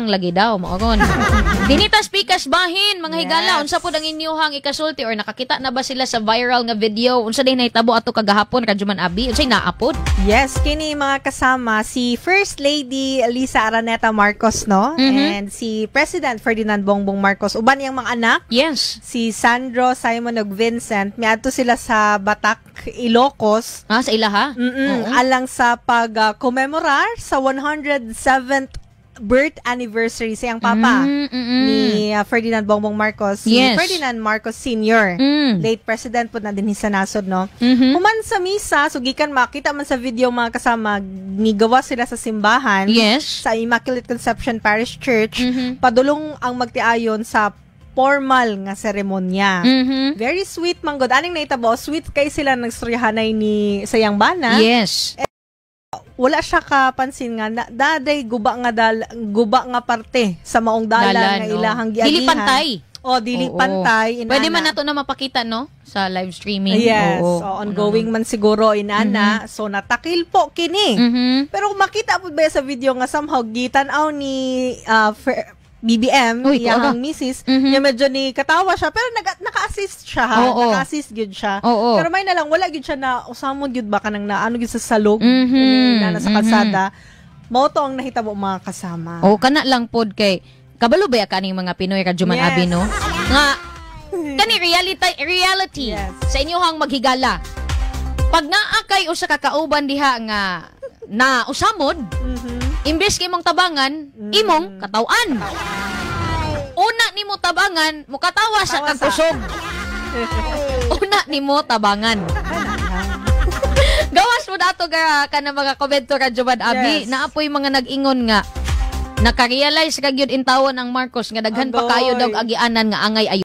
lagi daw maoron. Dinitas pikas bahin mga higala unsa pod ang inyuhang ikasulti or nakakita na ba sila sa viral nga video unsa din nahitabo ato kagahapon Radyo Man Abi unsay naapod? Yes, kini mga kasama si First Lady Lisa Araneta Marcos no and si President Ferdinand Bongbong Marcos uban yang mga anak. Yes. Si Sandro Simon ug Vincent miadto sila sa Batak, Ilocos. Sa ilaha? Alang sa pag-commemorar sa 107th birth anniversary sa iyang papa ni Ferdinand Bongbong Marcos, si Ferdinand Marcos Sr. Late President po na din sa nasod, no? Human sa misa, sugikan makita man sa video mga kasama, nigawa sila sa simbahan sa Immaculate Conception Parish Church, padulong ang magtiayon sa formal nga seremonya. Very sweet man god. Aning naitabo, sweet kay sila nagstoryahanay ni sayang bana. Yes. Wala siya kapansin nga daday guba nga parte sa maong dalan nga ilahang giagihan. Dili pantay. Dili pantay. Pwede man nato na mapakita no sa live streaming. Yes. Ongoing man siguro inana. So natakil po kini. Pero kung makita po ba sa video nga somehow gitan-aw ni BBM, yung misis, yung medyo ni katawa siya, pero naka-assist siya, naka-assist gyud siya. Pero may na lang, wala gyud siya na, usamon gyud ba ka nang naano gyud sa salog, na nasa kalsada. Mauto ang nahitabo mga kasama. Kana lang pod kay, kabalo ba kaning mga Pinoy Radyo Man Abi, no? Nga, kani reality sa inyohang maghigala. Pag naakay o sa kakauban diha nga, na usamod, imbes kay mong tabangan, imong katawan. Una nimo tabangan, mukatawa sa kagkusog. Una nimo tabangan. Gawas mo dato ka na mga komento Radyo Man Abi, naapoy mga nag-ingon nga naka-realize kag yun in tawon ang Marcos nga daghan pa kayo daw agianan nga angay ayo.